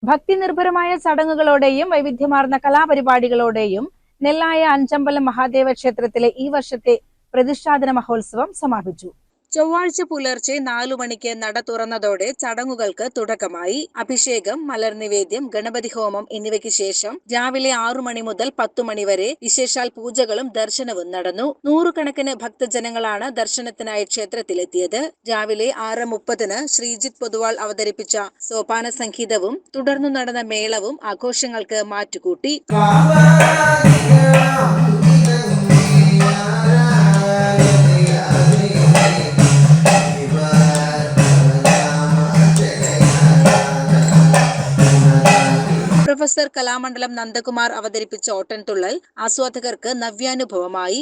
ഭക്തി നിർഭരമായ ചടങ്ങുകളോടെയും വൈവിധ്യമാർന്ന കലാപരിപാടികളോടെയും നെല്ലായ അഞ്ചമ്പലം മഹാദേവ ക്ഷേത്രത്തിലെ ഈ വർഷത്തെ പ്രതിഷ്ഠാദന മഹോത്സവം സമാപിച്ചു. ചൊവ്വാഴ്ച പുലർച്ചെ 4 മണിക്ക് നട തുറന്നതോടെ ചടങ്ങുകൾക്ക് തുടക്കമായി. അഭിഷേകം, മലർനിവേദ്യം, ഗണപതി ഹോമം എന്നിവയ്ക്ക് ശേഷം രാവിലെ 6 മണി മുതൽ 10 മണി വരെ വിശേഷാൽ പൂജകളും ദർശനവും നടന്നു. 100 കണക്കിന് ഭക്തജനങ്ങളാണ് ദർശനത്തിനായി ക്ഷേത്രത്തിലെത്തിയത്. രാവിലെ 6:30 ശ്രീജിത്ത് പൊതുവാൾ അവതരിപ്പിച്ച സോപാന സംഗീതവും തുടർന്നു നടന്ന മേളവും ആഘോഷങ്ങൾക്ക് മാറ്റുകൂട്ടി. പ്രൊഫസർ കലാമണ്ഡലം നന്ദകുമാർ അവതരിപ്പിച്ച ഓട്ടൻതുള്ളൽ ആസ്വാദകർക്ക് നവ്യാനുഭവമായി.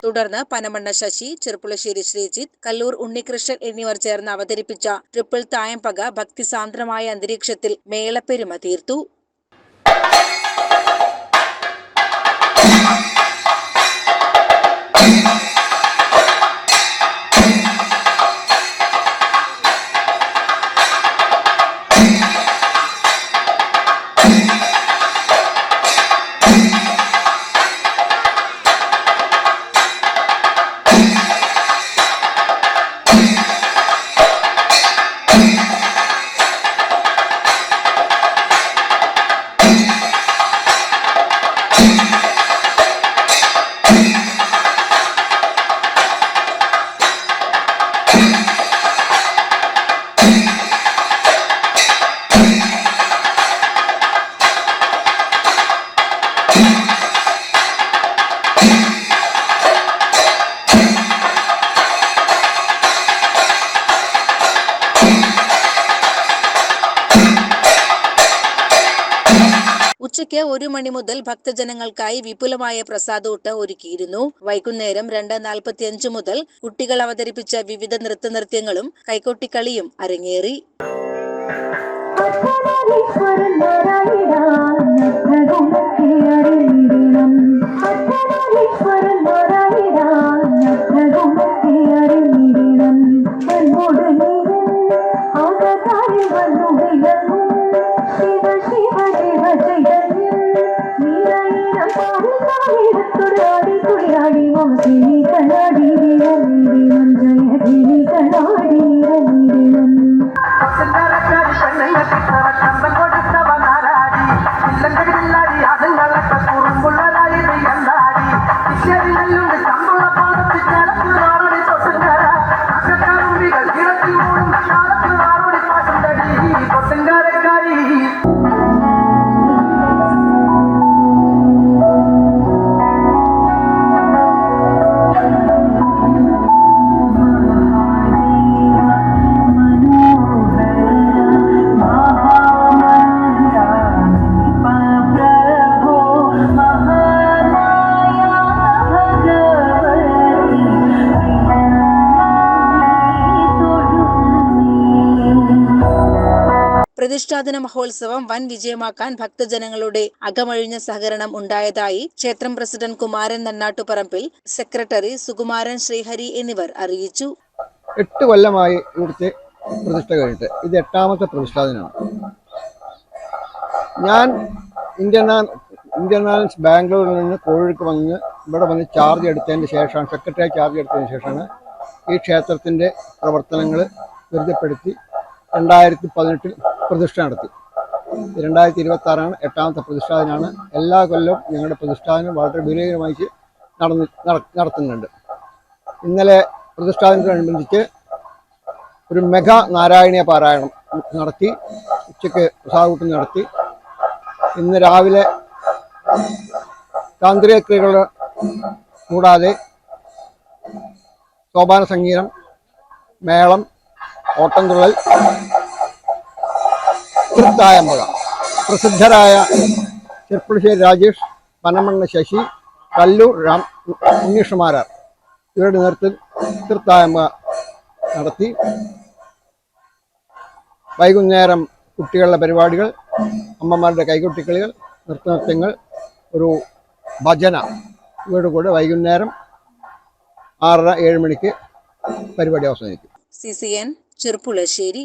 തുടർന്ന് പനമണ്ണ ശശി, ചെറുപ്പുളശ്ശേരി ശ്രീജിത്ത്, കല്ലൂർ ഉണ്ണികൃഷ്ണൻ എന്നിവർ ചേർന്ന് അവതരിപ്പിച്ച ട്രിപ്പിൾ തായമ്പക ഭക്തിസാന്ദ്രമായ അന്തരീക്ഷത്തിൽ മേളപ്പെരുമ തീർത്തു. ഉച്ചയ്ക്ക് 1 മണി മുതൽ ഭക്തജനങ്ങൾക്കായി വിപുലമായ പ്രസാദൂട്ട് ഒരുക്കിയിരുന്നു. വൈകുന്നേരം 2:45 മുതൽ കുട്ടികൾ അവതരിപ്പിച്ച വിവിധ നൃത്തനൃത്യങ്ങളും കൈകൊട്ടിക്കളിയും അരങ്ങേറി. പ്രതിഷ്ഠാദന മഹോത്സവം വൻ വിജയമാക്കാൻ ഭക്തജനങ്ങളുടെ അകമഴിഞ്ഞ സഹകരണം ഉണ്ടായതായി ക്ഷേത്രം പ്രസിഡന്റ് കുമാരൻ നന്നാട്ടുപറമ്പിൽ, സെക്രട്ടറി സുകുമാരൻ ശ്രീഹരി എന്നിവർ അറിയിച്ചു. 8 കൊല്ലമായി ഇവിടുത്തെ പ്രതിഷ്ഠ കഴിഞ്ഞിട്ട് ഇത് 8ാമത്തെ പ്രതിഷ്ഠാദിനമാണ്. ഞാൻ ഇന്ത്യൻ ബാംഗ്ലൂരിൽ നിന്ന് കോഴിക്ക് വന്ന് ഇവിടെ വന്ന് ചാർജ് എടുത്തതിന് ശേഷമാണ്, സെക്രട്ടറി ചാർജ് എടുത്തതിന് ശേഷമാണ് ഈ ക്ഷേത്രത്തിൻ്റെ പ്രവർത്തനങ്ങൾ ത്വരിതപ്പെടുത്തി 2018 പ്രതിഷ്ഠ നടത്തി. 2026 8ാമത്തെ പ്രതിഷ്ഠാദിനാണ്. എല്ലാ കൊല്ലവും ഞങ്ങളുടെ പ്രതിഷ്ഠാദിനം വളരെ വിപുലീകരമായി നടത്തുന്നുണ്ട്. ഇന്നലെ പ്രതിഷ്ഠാദിനത്തോടനുബന്ധിച്ച് ഒരു മെഗാ നാരായണീയ പാരായണം നടത്തി, ഉച്ചയ്ക്ക് പ്രസാദൂട്ട് നടത്തി. ഇന്ന് രാവിലെ താന്ത്രിക ക്രിയകൾ കൂടാതെ സോപാന സംഗീതം, മേളം, ഓട്ടംതുള്ളൽ, തൃത്തായമ്പക, പ്രസിദ്ധരായ ചെറുപ്പുളശ്ശേരി രാജേഷ്, പനമണ്ണ ശശി, കല്ലൂർ ഉണ്ണികൃഷ്ണമാരാർ ഇവരുടെ നേതൃത്വത്തിൽ തൃത്തായമ്പക നടത്തി. വൈകുന്നേരം കുട്ടികളുടെ പരിപാടികൾ, അമ്മമാരുടെ കൈകൊട്ടിക്കളികൾ, നൃത്തനൃത്യങ്ങൾ, ഒരു ഭജന ഇവയോടുകൂടെ വൈകുന്നേരം 6:30-7 മണിക്ക് പരിപാടി അവസാനിക്കും. CCN ചെർപ്പുളശ്ശേരി.